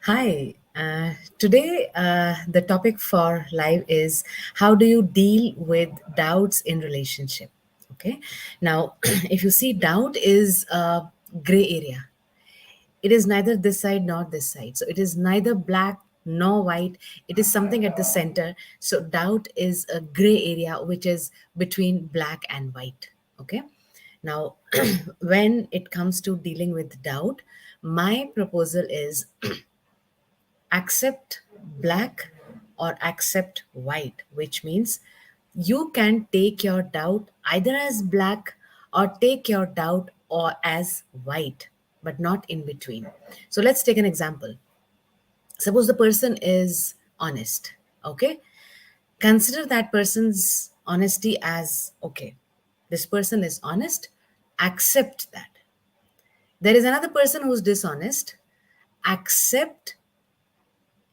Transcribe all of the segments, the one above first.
Hi. Today, the topic for live is how do you deal with doubts in relationship? Okay. Now, if you see, doubt is a gray area. It is neither this side nor this side. So it is neither black nor white. It is something at the center. So doubt is a gray area which is between black and white. Okay. Now, when it comes to dealing with doubt, my proposal is accept black or accept white, which means you can take your doubt either as black or take your doubt or as white, but not in between. So let's take an example. Suppose the person is honest, okay? Consider that person's honesty as okay. This person is honest, accept that. There is another person who's dishonest, accept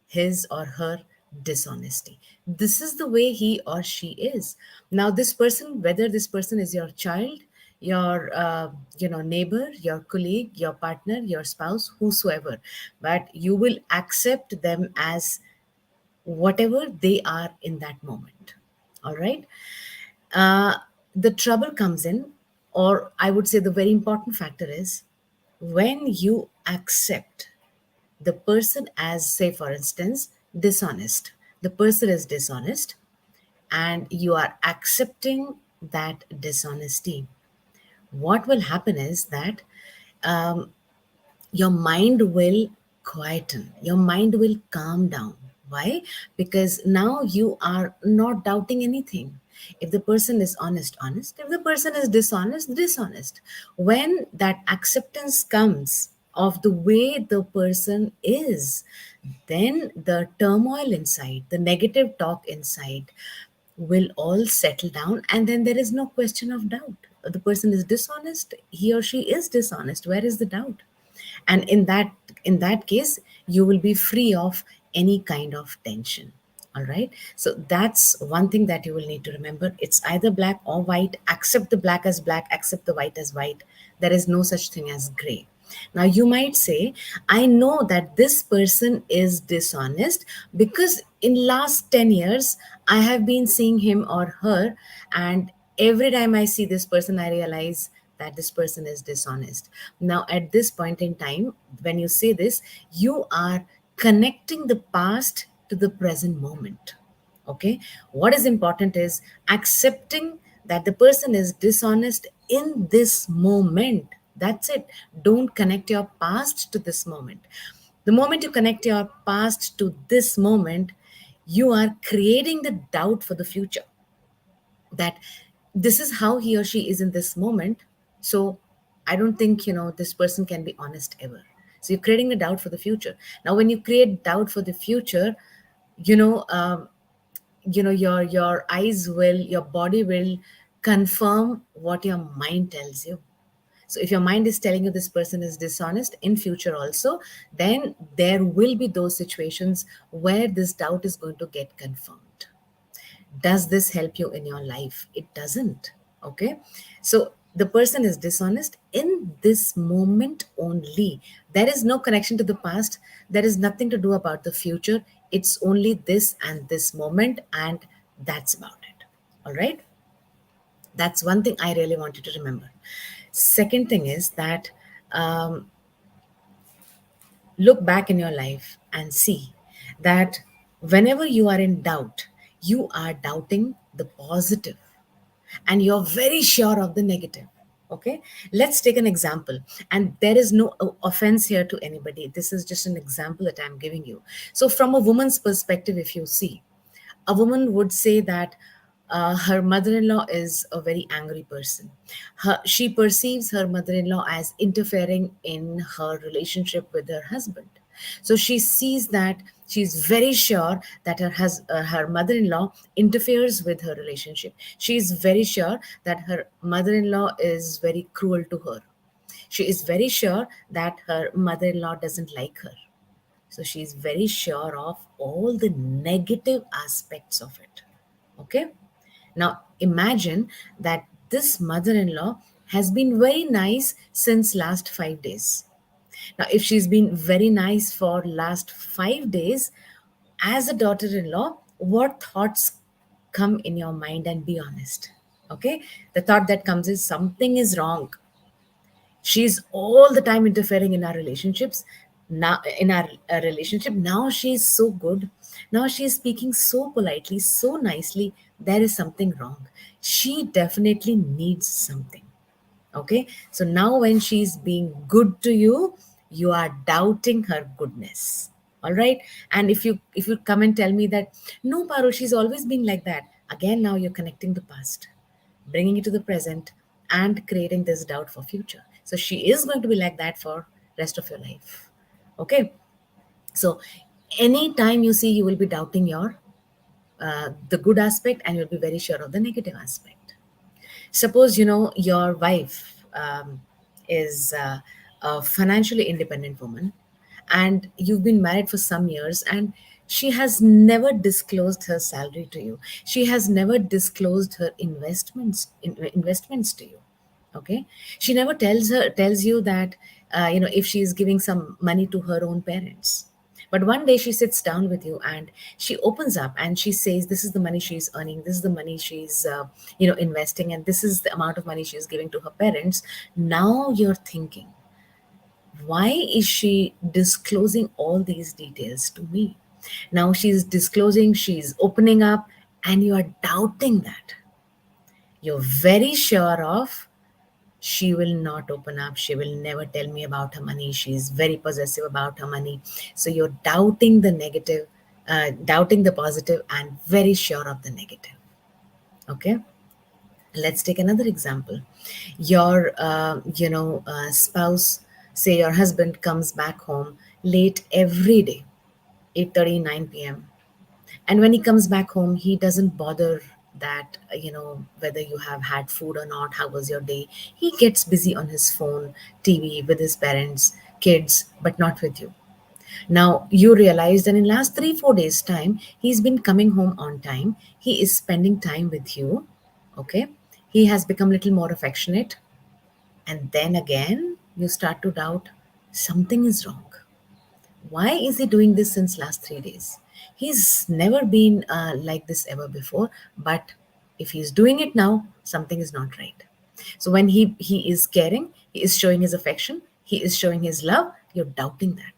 his or her dishonesty. This is the way he or she is. Now this person, whether this person is your child, your neighbor, your colleague, your partner, your spouse, whosoever, but you will accept them as whatever they are in that moment. All right. uh, the trouble comes in, or I would say the very important factor is when you accept the person as, say, for instance, dishonest. The person is dishonest, and you are accepting that dishonesty. What will happen is that your mind will quieten, your mind will calm down. Why? Because now you are not doubting anything. If the person is honest, honest. If the person is dishonest, dishonest. When that acceptance comes of the way the person is, then the turmoil inside, the negative talk inside will all settle down, and then there is no question of doubt. The person is dishonest, he or she is dishonest. Where is the doubt? And in that case, you will be free of any kind of tension. All right, so that's one thing that you will need to remember. It's either black or white. Accept the black as black, accept the white as white. There is no such thing as gray. Now you might say, I know that this person is dishonest because in last 10 years I have been seeing him or her, and every time I see this person I realize that this person is dishonest. Now, at this point in time, when you say this, you are connecting the past to the present moment. Okay? What is important is accepting that the person is dishonest in this moment. That's it. Don't connect your past to this moment. The moment you connect your past to this moment, you are creating the doubt for the future, that this is how he or she is in this moment. So I don't think this person can be honest ever. So you're creating a doubt for the future. Now when you create doubt for the future, you know um, your eyes will, your body will confirm what your mind tells you. So if your mind is telling you this person is dishonest in future also, then there will be those situations where this doubt is going to get confirmed. Does this help you in your life? It doesn't. Okay, so the person is dishonest in this moment only. There is no connection to the past, there is nothing to do about the future. It's only this and this moment, and that's about it. All right, that's one thing I really want you to remember. Second thing is that look back in your life and see that whenever you are in doubt, you are doubting the positive and you're very sure of the negative. Okay, let's take an example. And there is no offense here to anybody. This is just an example that I'm giving you. So, from a woman's perspective, if you see, a woman would say that her mother-in-law is a very angry person. She perceives her mother-in-law as interfering in her relationship with her husband. So she sees that, she's very sure that her mother-in-law interferes with her relationship. She is very sure that her mother-in-law is very cruel to her. She is very sure that her mother-in-law doesn't like her. So she's very sure of all the negative aspects of it. Okay. Now imagine that this mother in law has been very nice since last 5 days. Now, if she's been very nice for last 5 days, as a daughter-in-law, what thoughts come in your mind, and be honest. Okay, the thought that comes is something is wrong. She's all the time interfering in our relationships. Now in our relationship, now she's so good, now she's speaking so politely, so nicely. There is something wrong. She definitely needs something. Okay, so now when she's being good to you, you are doubting her goodness. All right, and if you come and tell me that no, Paro, she's always been like that, again now you're connecting the past, bringing it to the present, and creating this doubt for future. So she is going to be like that for rest of your life. Okay, so anytime you see, you will be doubting your the good aspect, and you'll be very sure of the negative aspect. Suppose your wife is a financially independent woman, and you've been married for some years, and she has never disclosed her salary to you. She has never disclosed her investments to you. Okay, she never tells you that if she is giving some money to her own parents. But one day she sits down with you, and she opens up and she says, this is the money she's earning, this is the money she's investing, and this is the amount of money she's giving to her parents. Now you're thinking, why is she disclosing all these details to me? Now she's disclosing, she's opening up, and you are doubting that. You're very sure of, she will not open up, she will never tell me about her money, she's very possessive about her money. So you're doubting the negative, doubting the positive, and very sure of the negative. Okay, let's take another example. Your spouse, say your husband, comes back home late every day, 8:30, 9 p.m. And when he comes back home, he doesn't bother that whether you have had food or not, how was your day. He gets busy on his phone, TV, with his parents, kids, but not with you. Now you realize that in last 3 4 days time, he's been coming home on time, he is spending time with you. Okay, he has become a little more affectionate. And then again you start to doubt, something is wrong. Why is he doing this since last 3 days? He's never been like this ever before. But if he's doing it now, something is not right. So when he is caring, he is showing his affection, he is showing his love, you're doubting that,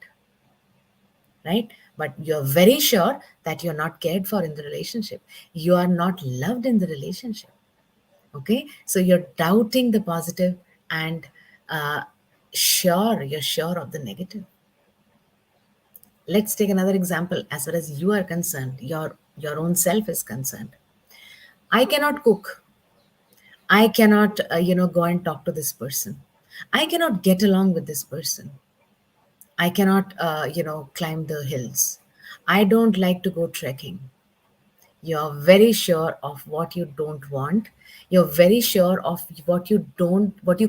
right? But you're very sure that you're not cared for in the relationship, you are not loved in the relationship. Okay, so you're doubting the positive, and uh, you're sure of the negative. Let's take another example. As far as you are concerned, your own self is concerned, I cannot cook, I cannot go and talk to this person, I cannot get along with this person, I cannot climb the hills, I don't like to go trekking. You're very sure of what you don't want, you're very sure of what you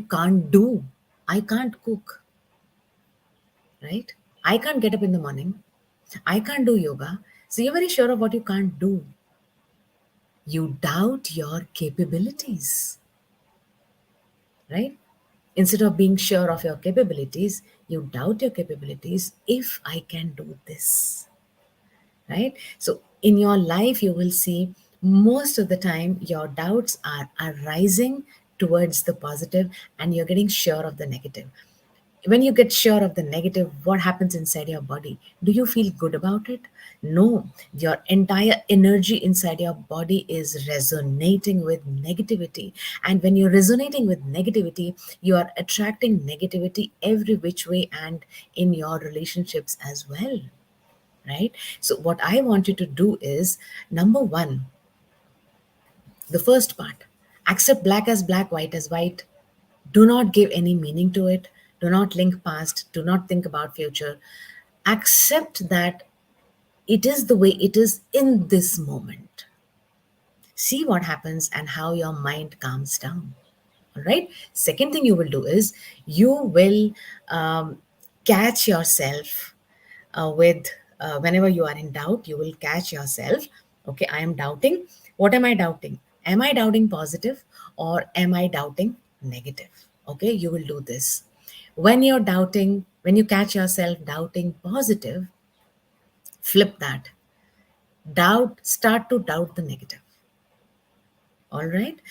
can't do. I can't cook, right? I can't get up in the morning, I can't do yoga. So you're very sure of what you can't do. You doubt your capabilities, right? Instead of being sure of your capabilities, you doubt your capabilities. If I can do this, right? So in your life, you will see most of the time your doubts are arising towards the positive, and you're getting sure of the negative. When you get sure of the negative, what happens inside your body? Do you feel good about it? No, your entire energy inside your body is resonating with negativity. And when you're resonating with negativity, you are attracting negativity every which way, and in your relationships as well, right? So what I want you to do is, number one, the first part, accept black as black, white as white. Do not give any meaning to it. Do not link past. Do not think about future. Accept that it is the way it is in this moment. See what happens and how your mind calms down. All right. Second thing you will do is, you will catch yourself with whenever you are in doubt, you will catch yourself. Okay, I am doubting. What am I doubting? Am I doubting positive, or am I doubting negative? Okay, you will do this. When you're doubting, When you catch yourself doubting positive, flip that. Start to doubt the negative. All right,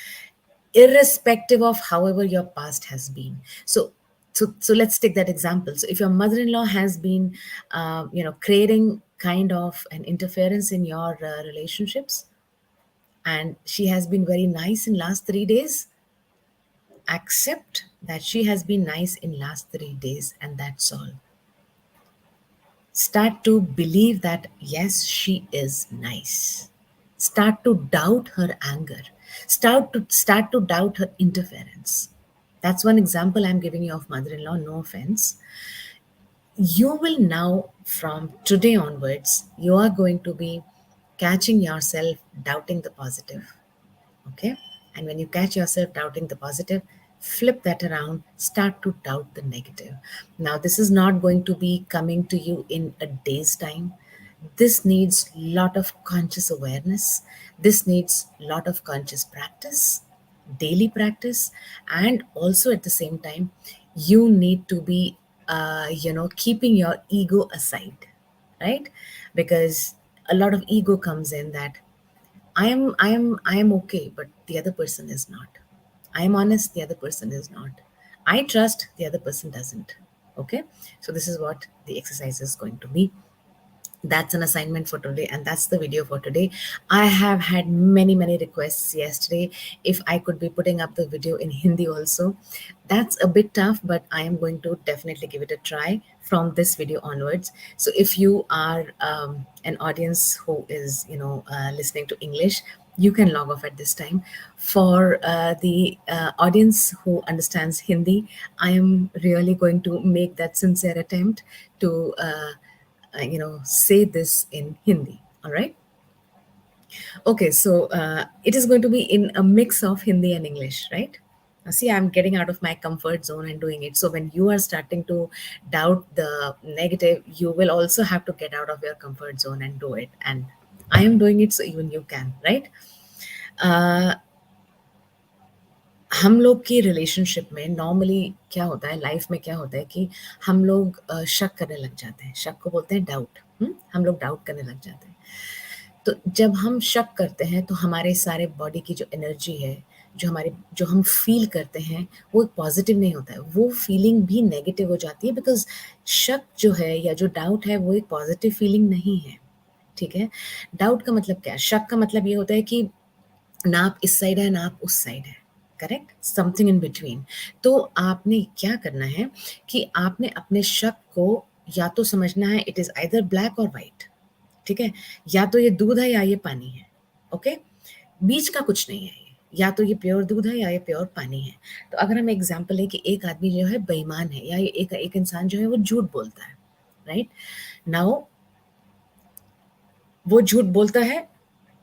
irrespective of however your past has been. So let's take that example. So if your mother-in-law has been creating kind of an interference in your relationships, and she has been very nice in last 3 days, accept that she has been nice in last 3 days, and that's all. Start to believe that yes, she is nice. Start to doubt her anger. Start to doubt her interference. That's one example I'm giving you of mother-in-law, no offense. You will now, from today onwards, you are going to be catching yourself doubting the positive. Okay, and when you catch yourself doubting the positive, flip that around, start to doubt the negative. Now this is not going to be coming to you in a day's time. This needs lot of conscious awareness. This needs lot of conscious practice, daily practice. And also at the same time, you need to be keeping your ego aside, right? Because a lot of ego comes in that I am okay, but the other person is not. I am honest, the other person is not. I trust, the other person doesn't. Okay? So this is what the exercise is going to be. That's an assignment for today, and that's the video for today. I have had many requests yesterday if I could be putting up the video in Hindi also. That's a bit tough, but I am going to definitely give it a try from this video onwards. So if you are an audience who is listening to English, you can log off at this time. For the audience who understands Hindi, I am really going to make that sincere attempt to say this in Hindi. All right. Okay, so it is going to be in a mix of Hindi and English, right? See, I'm getting out of my comfort zone and doing it. So when you are starting to doubt the negative, you will also have to get out of your comfort zone and do it. And I am doing it, so even you can, right? Uh, हम लोग की relationship में normally क्या होता है, life में क्या होता है कि हम लोग शक करने लग जाते हैं। शक को बोलते हैं डाउट। हम लोग डाउट करने लग जाते हैं। तो जब हम शक करते हैं तो हमारे सारे बॉडी की जो एनर्जी है, जो हम फील करते हैं, वो पॉजिटिव नहीं होता है, वो फीलिंग भी नेगेटिव हो जाती है। बिकॉज शक जो है या जो डाउट है वो एक पॉजिटिव फीलिंग नहीं है। ठीक है, डाउट का मतलब क्या है? शक का मतलब ये होता है कि ना आप इस साइड है ना आप उस साइड है, करेक्ट, समथिंग इन बिटवीन। तो आपने क्या करना है कि आपने अपने शक को या तो समझना है इट इज आइदर ब्लैक और वाइट। ठीक है, या तो ये दूध है या ये पानी है। ओके, बीच का कुछ नहीं है ये, या तो ये प्योर दूध है या ये प्योर पानी है। तो अगर हम एग्जांपल लें कि एक आदमी जो है बेईमान है, या ये एक इंसान जो है वो झूठ बोलता है, राइट नाउ, वो झूठ बोलता है,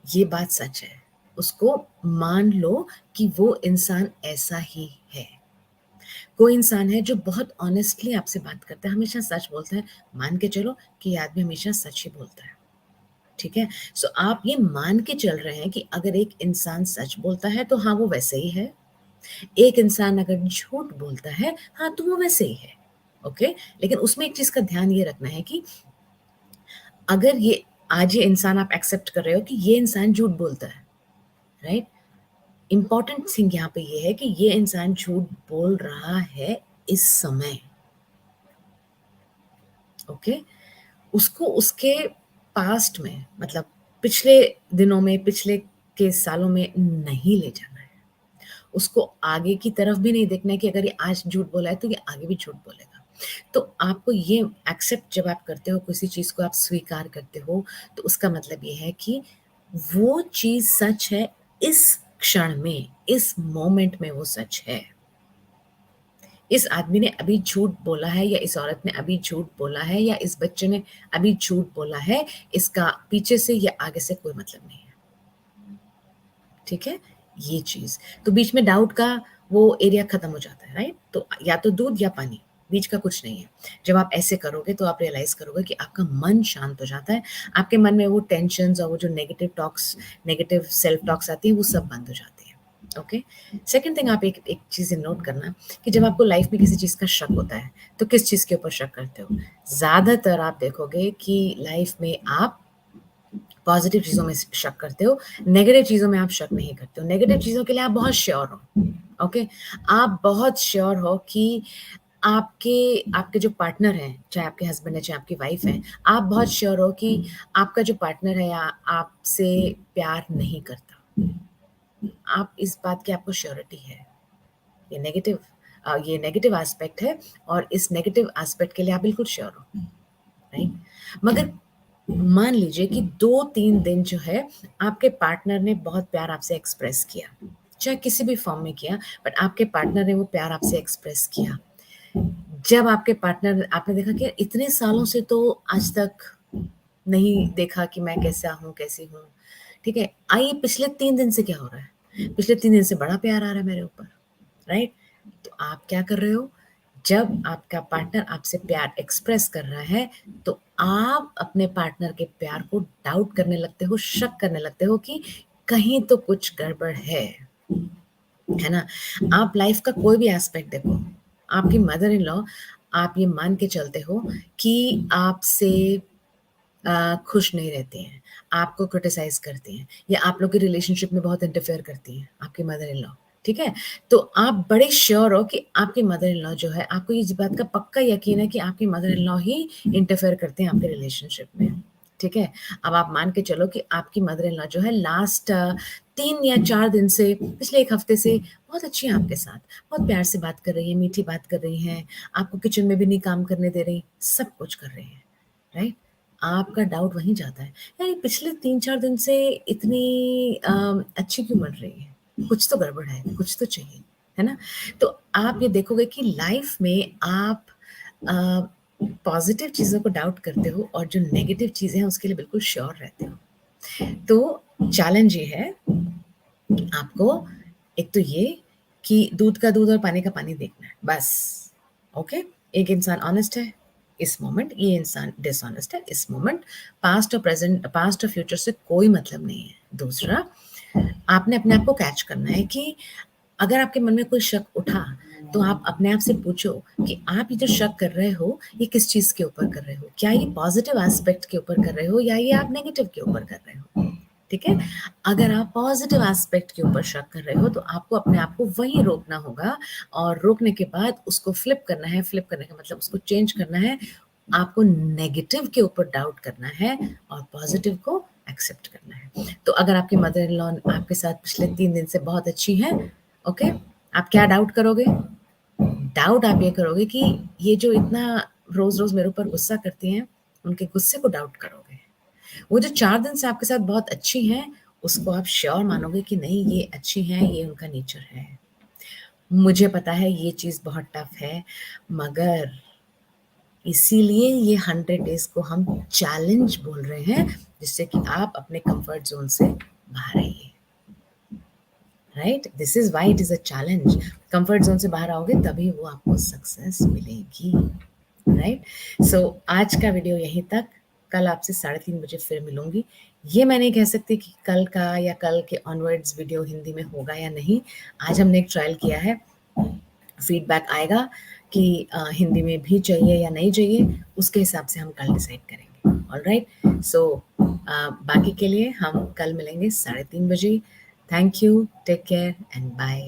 ये बात सच है, उसको मान लो कि वो इंसान ऐसा ही है। कोई इंसान है जो बहुत ऑनेस्टली आपसे बात करता है, हमेशा सच बोलता है, मान के चलो कि ये आदमी हमेशा सच ही बोलता है। ठीक है, सो आप ये मान के चल रहे हैं कि अगर एक इंसान सच बोलता है तो हाँ वो वैसे ही है, एक इंसान अगर झूठ बोलता है हाँ तो वो वैसे ही है। ओके, लेकिन उसमें एक चीज का ध्यान ये रखना है कि अगर ये आज ये इंसान आप एक्सेप्ट कर रहे हो कि ये इंसान झूठ बोलता है, राइट, इंपॉर्टेंट थिंग यहाँ पे ये है कि ये इंसान झूठ बोल रहा है इस समय। ओके, उसको उसके पास्ट में, मतलब पिछले दिनों में, पिछले के सालों में नहीं ले जाना है। उसको आगे की तरफ भी नहीं देखना है कि अगर ये आज झूठ बोला है तो ये आगे भी झूठ बोलेगा। तो आपको ये एक्सेप्ट जब आप करते हो, किसी चीज़ को आप स्वीकार करते हो, तो उसका मतलब ये है कि वो चीज़ सच है इस क्षण में, इस मोमेंट में वो सच है। इस आदमी ने अभी झूठ बोला है या इस औरत ने अभी झूठ बोला है या इस बच्चे ने अभी झूठ बोला है, इसका पीछे से या आगे से कोई मतलब नहीं है। ठीक है, ये चीज़। तो बीच में डाउट का वो एरिया खत्म हो जाता है, राइट? तो या तो दूध या पानी, बीच का कुछ नहीं है। जब आप ऐसे करोगे तो आप रियलाइज़ करोगे कि आपका मन शांत हो जाता है। आपके मन में वो टेंशन्स और वो जो negative talks, negative self talks आती हैं, वो सब बंद हो जाती हैं। ओके। सेकंड थिंग, आप एक एक चीज़ नोट करना कि जब आपको लाइफ में किसी चीज़ का शक होता है, तो किस चीज़ के ऊपर शक करते हो? ज़्यादातर आप देखोगे कि लाइफ में आप पॉजिटिव चीज़ों में शक करते हो, नेगेटिव चीज़ों में आप शक नहीं करते हो। नेगेटिव चीज़ों के लिए आप बहुत श्योर हो, ओके? आप बहुत श्योर हो कि आपके आपके जो पार्टनर हैं, चाहे आपके हस्बैंड है, चाहे आपकी वाइफ है, आप बहुत श्योर हो कि आपका जो पार्टनर है या आपसे प्यार नहीं करता। आप इस बात की आपको श्योरिटी है। ये नेगेटिव ये नेगेटिव एस्पेक्ट है और इस नेगेटिव एस्पेक्ट के लिए आप बिल्कुल श्योर हो, राइट? मगर मान लीजिए कि 2-3 दिन जो है आपके पार्टनर ने बहुत प्यार आपसे एक्सप्रेस किया, चाहे किसी भी फॉर्म में किया, बट आपके पार्टनर ने वो प्यार आपसे एक्सप्रेस किया। जब आपके पार्टनर आपने देखा कि इतने सालों से तो आज तक नहीं देखा कि मैं कैसा हूँ, कैसी हूँ, ठीक है? आइए पिछले 3 दिन से क्या हो रहा है? पिछले 3 दिन से बड़ा प्यार आ रहा है मेरे ऊपर, राइट? तो आप क्या कर रहे हो? जब आपका पार्टनर आपसे प्यार एक्सप्रेस कर रहा है, तो आप अपने पार्टनर के प्यार को डाउट करने लगते हो, शक करने लगते हो कि कहीं तो कुछ गड़बड़ है ना? आप लाइफ का कोई भी एस्पेक्ट देखो, आपकी मदर इन लॉ, आप ये मान के चलते हो कि आपसे खुश नहीं रहती हैं, आपको क्रिटिसाइज़ करती हैं या आप लोग के रिलेशनशिप में बहुत इंटरफेयर करती हैं, आपकी मदर इन लॉ, ठीक है? तो आप बड़े श्योर हो कि आपकी मदर इन लॉ जो है, आपको इस बात का पक्का यकीन है कि आपकी mother in law he interfere करते हैं आपके रिलेशनशिप में, ठीक है? अब आप मान के चलो कि आपकी मदर इन लॉ जो है लास्ट 3 या 4 दिन से, पिछले 1 हफ्ते से बहुत अच्छी हैं आपके साथ, बहुत प्यार से बात कर रही हैं, मीठी बात कर रही हैं, आपको किचन में भी नहीं काम करने दे रही, सब कुछ कर रही हैं, राइट? आपका डाउट वहीं जाता है, यार ये पिछले 3-4 दिन से इतनी अच्छी क्यों बन रही है? कुछ तो गड़बड़ है, कुछ तो चाहिए, है ना? तो आप ये देखोगे कि लाइफ में आप अ, पॉज़िटिव चीज़ों को डाउट करते हो और जो नेगेटिव चीज़ें हैं उसके लिए बिल्कुल श्योर रहते हो। तो चैलेंज ये है आपको, एक तो ये कि दूध का दूध और पानी का पानी देखना है, बस, ओके? एक इंसान ऑनेस्ट है इस मोमेंट, ये इंसान डिसऑनेस्ट है इस मोमेंट, पास्ट और फ्यूचर से कोई मतलब नहीं है। दूसरा, आपने अपने आप को कैच करना है कि अगर आपके मन में कोई शक उठा, तो आप अपने आप से पूछो कि आप ये जो शक कर रहे हो, ये किस चीज़ के ऊपर कर रहे हो? क्या ये पॉज़िटिव एस्पेक्ट के ऊपर कर रहे हो या ये आप नेगेटिव के ऊपर कर रहे हो? ठीक है? अगर आप पॉज़िटिव एस्पेक्ट के ऊपर शक कर रहे हो, तो आपको अपने आप को वहीं रोकना होगा और रोकने के बाद उसको फ्लिप करना है, फ्लिप करने का मतलब उसको चेंज करना है। आपको नेगेटिव के ऊपर डाउट करना है और पॉज़िटिव को एक्सेप्ट करना है। तो अगर आपकी मदर इन लॉ आपके साथ पिछले 3 दिन से बहुत अच्छी हैं, ओके? आप क्या डाउट करोगे? डाउट आप ये करोगे कि ये जो इतना रोज़-रोज़ मेरे ऊपर गुस्सा करती हैं, उनके गुस्से को डाउट करोगे। वो जो 4 दिन से आपके साथ बहुत अच्छी हैं, उसको आप श्योर मानोगे कि नहीं ये अच्छी हैं, ये उनका नेचर है। मुझे पता है ये चीज़ बहुत टफ है, मगर इसीलिए ये 100 डेज़ को हम चैलेंज बोल रहे हैं, जिससे कि आप अपने कम्फर्ट ज़ोन से बाहर आइए। Right? This is why it is a challenge. Comfort zone से बाहर आओगे तभी वो आपको सक्सेस मिलेगी। राइट? सो आज का वीडियो यहीं तक। कल आपसे 3:30 बजे फिर मिलूँगी। ये मैं नहीं कह सकती कि कल का या कल के ऑनवर्ड्स वीडियो हिंदी में होगा या नहीं। आज हमने एक ट्रायल किया है। फीडबैक आएगा कि हिंदी में भी चाहिए या नहीं चाहिए, उसके हिसाब से हम कल डिसाइड करेंगे। ऑलराइट? सो बाकी के लिए हम कल मिलेंगे 3:30 बजे। Thank you, take care and bye.